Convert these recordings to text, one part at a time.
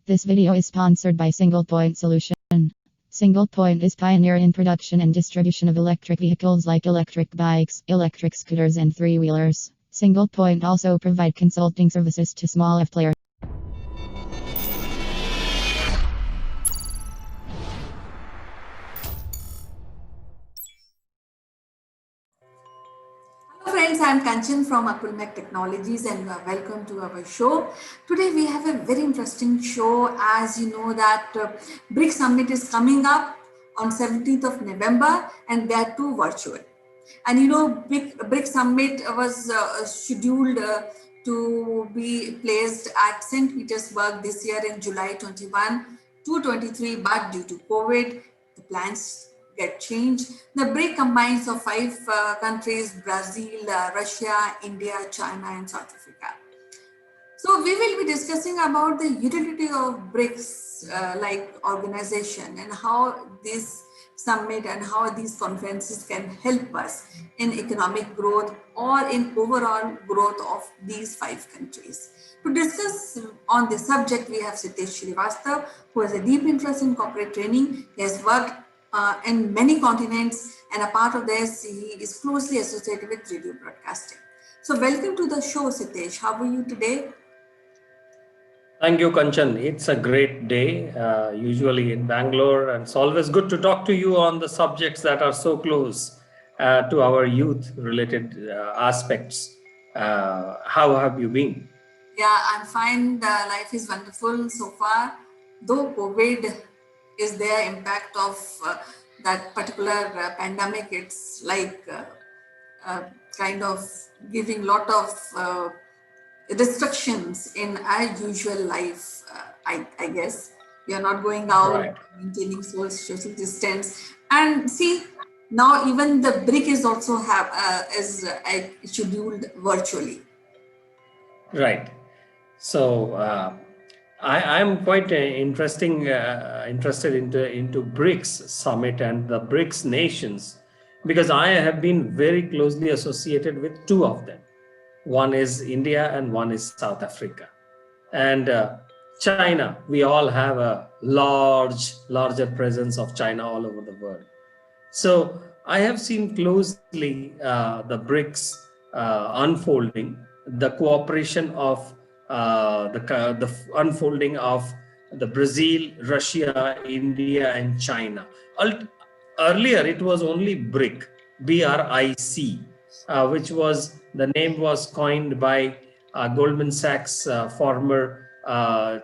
This video is sponsored by Single Point Solution. Single Point is pioneer in production and distribution of electric vehicles like electric bikes, electric scooters, and three-wheelers. Single Point also provide consulting services to small F players. Friends, I am Kanchan from Apulmec Technologies and welcome to our show. Today we have a very interesting show. As you know that BRICS Summit is coming up on 17th of November and that too virtual. And you know, BRICS Summit was scheduled to be placed at St. Petersburg this year in July 21 to 23, but due to COVID, the plans get changed. The BRIC combines of five countries: Brazil, Russia, India, China, and South Africa. So we will be discussing about the utility of BRICS like organization and how this summit and how these conferences can help us in economic growth or in overall growth of these five countries. To discuss on this subject, we have Sitesh Srivastav, who has a deep interest in corporate training. He has worked in many continents, and a part of this, he is closely associated with radio broadcasting. So welcome to the show, Sitesh. How are you today? Thank you, Kanchan. It's a great day, usually in Bangalore, and it's always good to talk to you on the subjects that are so close to our youth-related aspects. How have you been? Yeah, I'm fine. Life is wonderful so far. Though COVID is their impact of that particular pandemic, it's like kind of giving lot of restrictions in our usual life. I guess we are not going out, Right. maintaining social distance, and see now even the BRIC is also is scheduled virtually. Right. So I'm quite interested into BRICS summit and the BRICS nations because I have been very closely associated with two of them. One is India and one is South Africa. And China, we all have a larger presence of China all over the world. So I have seen closely the BRICS unfolding, the cooperation of the unfolding of the Brazil, Russia, India, and China. Earlier, it was only BRIC, BRIC, which was the name was coined by Goldman Sachs former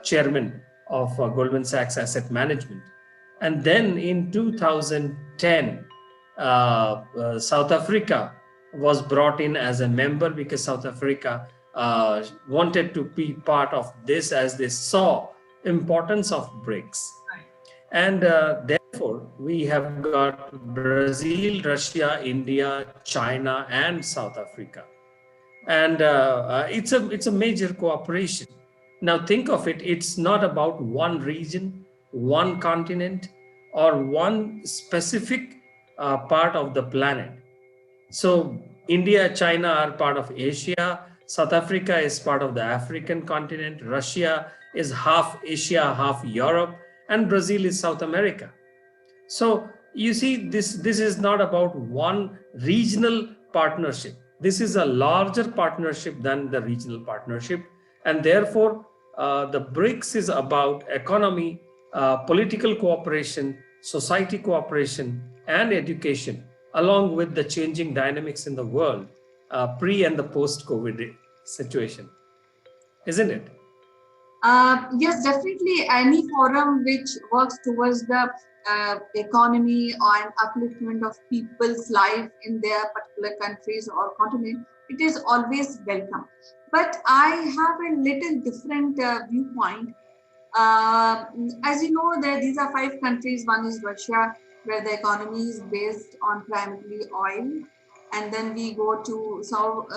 chairman of Goldman Sachs Asset Management. And then in 2010, South Africa was brought in as a member because South Africa wanted to be part of this as they saw importance of BRICS. And therefore, we have got Brazil, Russia, India, China, and South Africa. And it's a major cooperation. Now think of it, it's not about one region, one continent, or one specific part of the planet. So India, China are part of Asia, South Africa is part of the African continent, Russia is half Asia, half Europe, and Brazil is South America. So you see, this is not about one regional partnership. This is a larger partnership than the regional partnership. And therefore, the BRICS is about economy, political cooperation, society cooperation, and education, along with the changing dynamics in the world, pre and the post-COVID situation. Isn't it? Yes, definitely. Any forum which works towards the economy and upliftment of people's life in their particular countries or continent, it is always welcome. But I have a little different viewpoint. As you know, these are five countries. One is Russia, where the economy is based on primarily oil. And then we go to South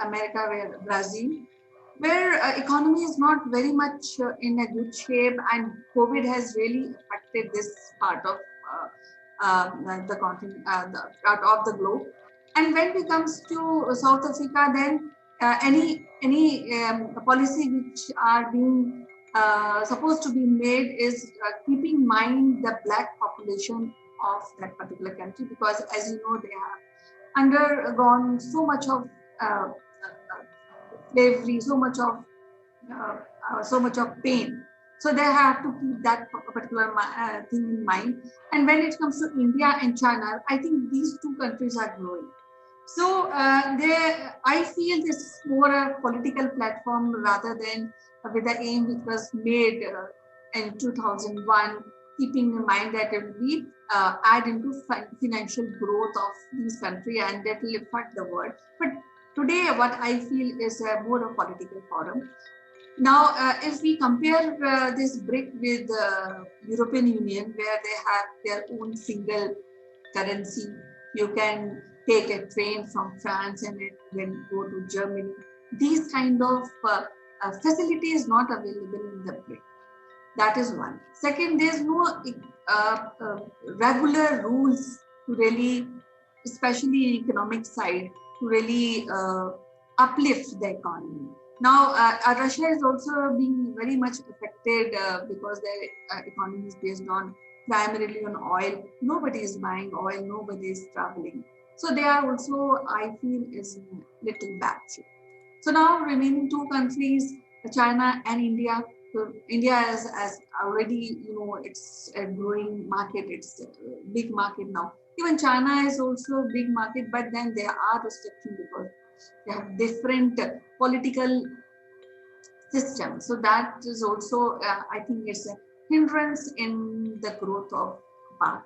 America, where Brazil, where economy is not very much in a good shape, and COVID has really affected this part of the continent, the part of the globe. And when it comes to South Africa, then any policy which are being supposed to be made is keeping in mind the black population of that particular country, because as you know, they have undergone so much of slavery, so much of pain. So they have to keep that particular thing in mind. And when it comes to India and China, I think these two countries are growing. So I feel this is more a political platform rather than with the aim which was made in 2001, keeping in mind that it will add into financial growth of this country and that will affect the world. But today, what I feel is more a political forum. Now, if we compare this BRIC with the European Union, where they have their own single currency, you can take a train from France and then go to Germany. These kind of facility is not available in the BRIC. That is one. Second, there's no regular rules to really, especially in economic side, to really uplift the economy. Now, Russia is also being very much affected because their economy is based on primarily on oil. Nobody is buying oil, nobody is traveling. So they are also, I feel, is little backseat. So now remaining two countries, China and India. So India has already, it's a growing market. It's a big market now. Even China is also a big market, but then there are restrictions because they have different political systems. So that is also, I think, it's a hindrance in the growth of BARC.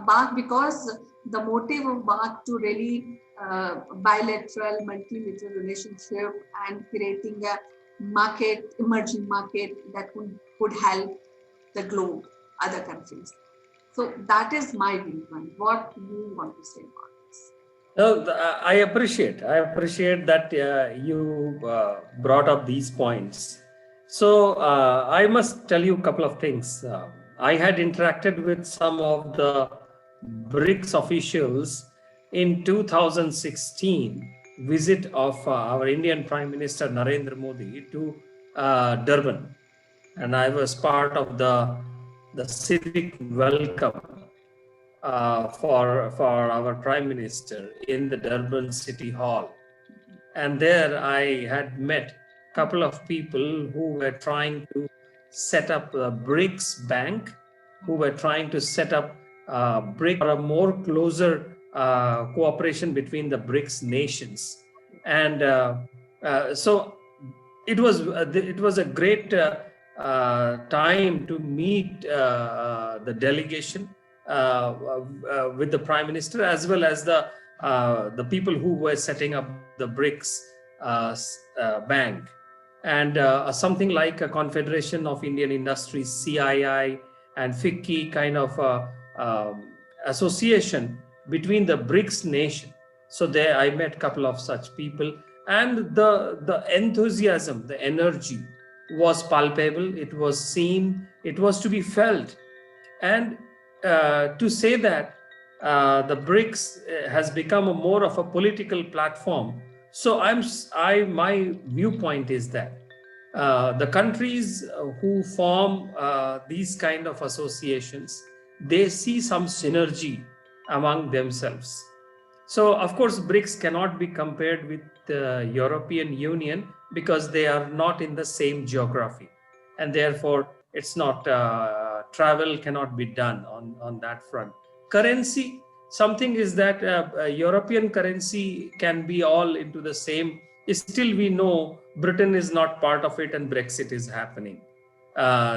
BARC, because the motive of BARC to really bilateral, multilateral relationship and creating a market, emerging market that could help the globe, other countries. So that is my viewpoint. What do you want to say about this? No, I appreciate that you brought up these points. So I must tell you a couple of things. I had interacted with some of the BRICS officials in 2016 visit of our Indian Prime Minister Narendra Modi to Durban, and I was part of the civic welcome for our Prime Minister in the Durban City Hall. And there I had met a couple of people who were trying to set up a BRICS bank, who were trying to set up BRICS or a more closer cooperation between the BRICS nations. And so it was a great time to meet the delegation with the Prime Minister, as well as the people who were setting up the BRICS bank, and something like a Confederation of Indian Industries, CII, and FICCI kind of association between the BRICS nation. So there I met a couple of such people, and the enthusiasm, the energy was palpable, it was seen, it was to be felt. And to say that the BRICS has become more of a political platform. So my viewpoint is that the countries who form these kind of associations, they see some synergy among themselves. So of course, BRICS cannot be compared with the European Union because they are not in the same geography, and therefore it's not travel cannot be done on that front. Currency, something is that European currency can be all into the same. Still, we know Britain is not part of it, and Brexit is happening.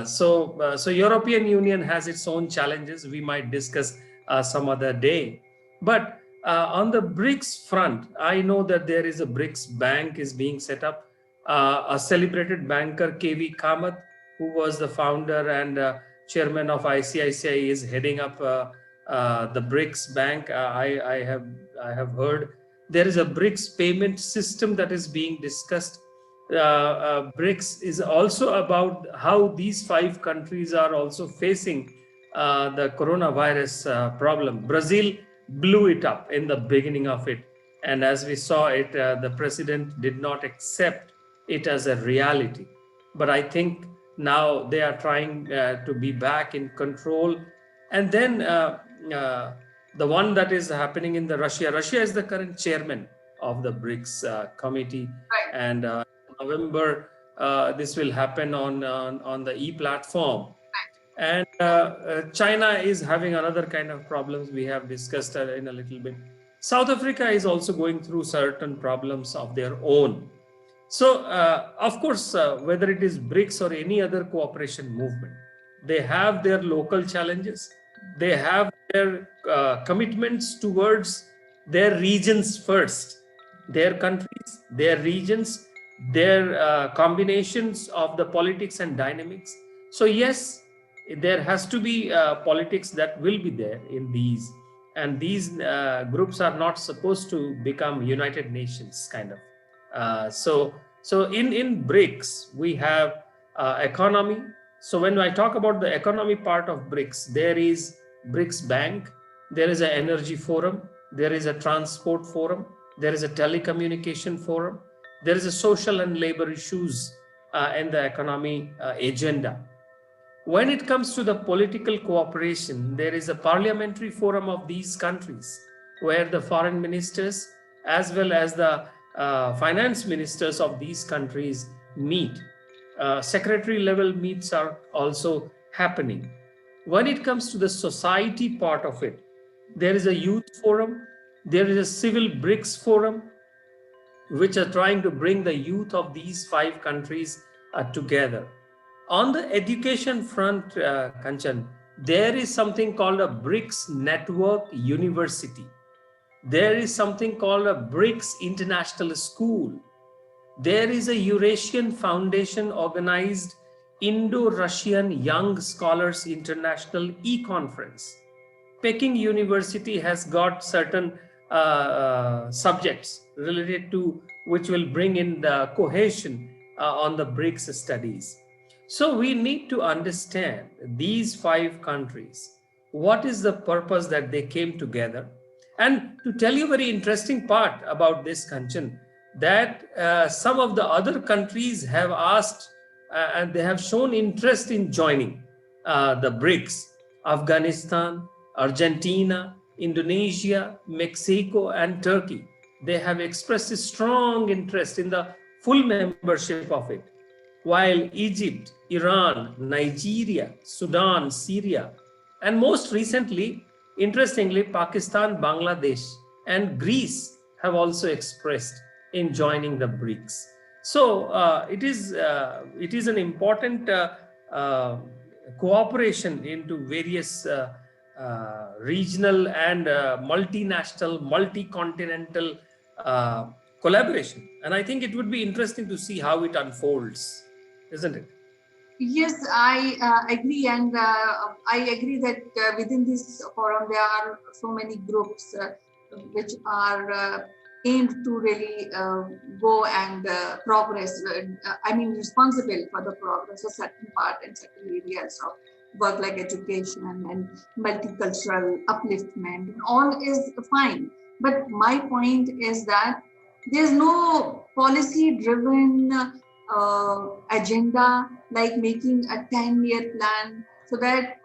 So European Union has its own challenges. We might discuss some other day. But on the BRICS front, I know that there is a BRICS bank is being set up. A celebrated banker, KV Kamath, who was the founder and chairman of ICICI, is heading up the BRICS bank. I have heard there is a BRICS payment system that is being discussed. BRICS is also about how these 5 countries are also facing the coronavirus problem. Brazil blew it up in the beginning of it, and as we saw it, the president did not accept it as a reality. but I think now they are trying to be back in control. And then the one that is happening in the Russia is the current chairman of the BRICS committee, Right. and November this will happen on the e-platform. And China is having another kind of problems we have discussed in a little bit. South Africa is also going through certain problems of their own. So, of course, whether it is BRICS or any other cooperation movement, they have their local challenges. They have their commitments towards their regions first, their countries, their regions, their combinations of the politics and dynamics. So, yes, there has to be politics that will be there in these. And these groups are not supposed to become United Nations kind of. So in BRICS, we have economy. So when I talk about the economy part of BRICS, there is BRICS Bank, there is an energy forum, there is a transport forum, there is a telecommunication forum, there is a social and labor issues in the economy agenda. When it comes to the political cooperation, there is a parliamentary forum of these countries where the foreign ministers as well as the finance ministers of these countries meet. Secretary level meets are also happening. When it comes to the society part of it, there is a youth forum, there is a civil BRICS forum, which are trying to bring the youth of these 5 countries together. On the education front, Kanchan, there is something called a BRICS Network University. There is something called a BRICS International School. There is a Eurasian Foundation organized Indo-Russian Young Scholars International e-conference. Peking University has got certain subjects related to which will bring in the cohesion on the BRICS studies. So we need to understand these 5 countries, what is the purpose that they came together. And to tell you a very interesting part about this, Kanchan, that some of the other countries have asked and they have shown interest in joining the BRICS. Afghanistan, Argentina, Indonesia, Mexico, and Turkey. They have expressed a strong interest in the full membership of it. While Egypt, Iran, Nigeria, Sudan, Syria, and most recently, interestingly, Pakistan, Bangladesh, and Greece have also expressed in joining the BRICS. So it is an important cooperation into various regional and multinational, multi-continental collaboration. And I think it would be interesting to see how it unfolds, isn't it? Yes, I agree, and I agree that within this forum there are so many groups which are aimed to really go and progress. I mean, responsible for the progress of certain part and certain areas of work like education and multicultural upliftment. All is fine, but my point is that there's no policy-driven agenda like making a 10-year plan, so that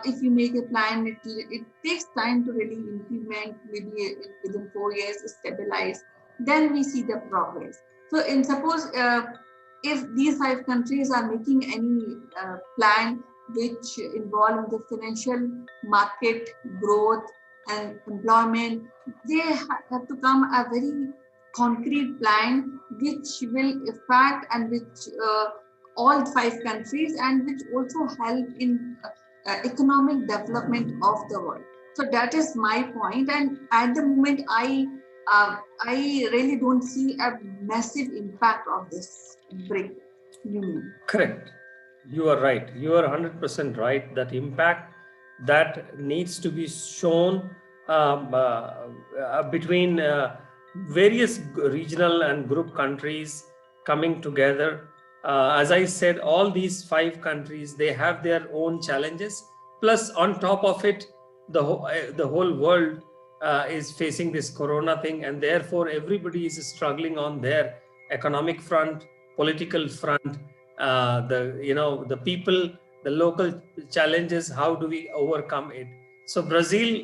if you make a plan, it takes time to really implement, maybe within 4 years, stabilize, then we see the progress. So in suppose if these 5 countries are making any plan which involve the financial market growth and employment, they have to come a very concrete plan which will affect and which all 5 countries and which also help in economic development of the world. So that is my point. And at the moment, I really don't see a massive impact of this BRIC union. Correct. You are right. You are 100% right. That impact that needs to be shown between various regional and group countries coming together. As I said, all these 5 countries, they have their own challenges. Plus, on top of it, the whole world is facing this corona thing, and therefore everybody is struggling on their economic front, political front, the people, the local challenges, how do we overcome it? So Brazil,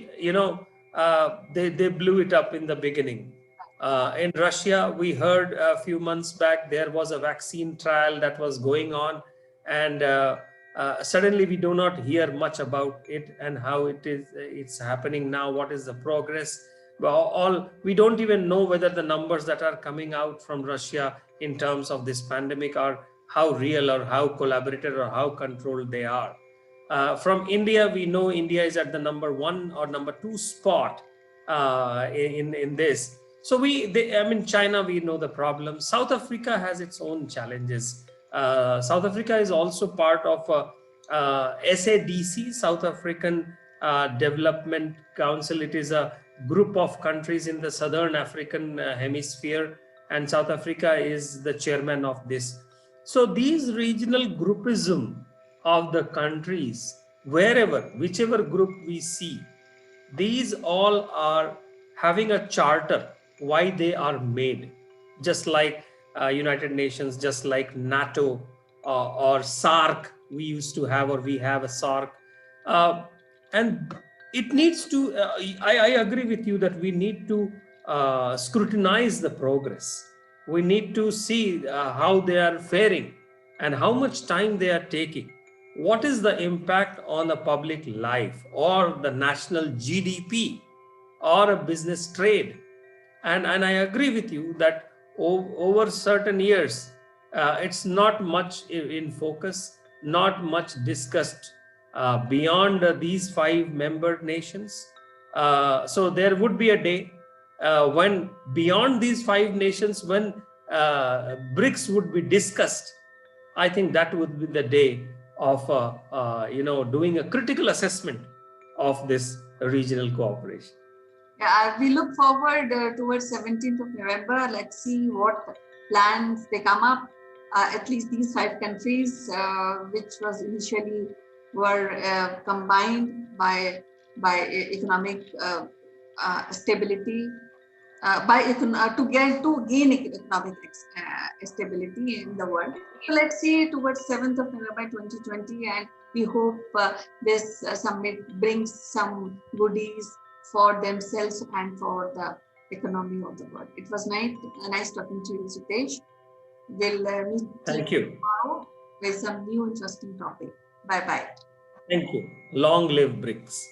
they blew it up in the beginning. In Russia, we heard a few months back there was a vaccine trial that was going on, and suddenly we do not hear much about it and how it's happening now. What is the progress? Well, all we don't even know whether the numbers that are coming out from Russia in terms of this pandemic are how real or how collaborated or how controlled they are. From India, we know India is at the number 1 or number 2 spot in this. So China, we know the problem. South Africa has its own challenges. South Africa is also part of SADC, South African Development Council. It is a group of countries in the Southern African hemisphere, and South Africa is the chairman of this. So these regional groupism of the countries, whichever group we see, these all are having a charter why they are made, just like United Nations, just like NATO or SAARC we used to have, or we have a SAARC. And it needs to, I agree with you that we need to scrutinize the progress. We need to see how they are faring and how much time they are taking. What is the impact on the public life or the national GDP or a business trade? And I agree with you that over certain years, it's not much in focus, not much discussed beyond these 5 member nations. So there would be a day when beyond these 5 nations, when BRICS would be discussed. I think that would be the day of doing a critical assessment of this regional cooperation. Yeah, we look forward towards 17th of November. Let's see what plans they come up. At least these 5 countries, which was initially were combined by economic stability, to gain economic stability in the world. So let's see towards 7th of November 2020, and we hope this summit brings some goodies for themselves and for the economy of the world. It was nice talking to you, Sitesh. We'll meet Thank you tomorrow with some new interesting topic. Bye-bye. Thank you. Long live BRICS.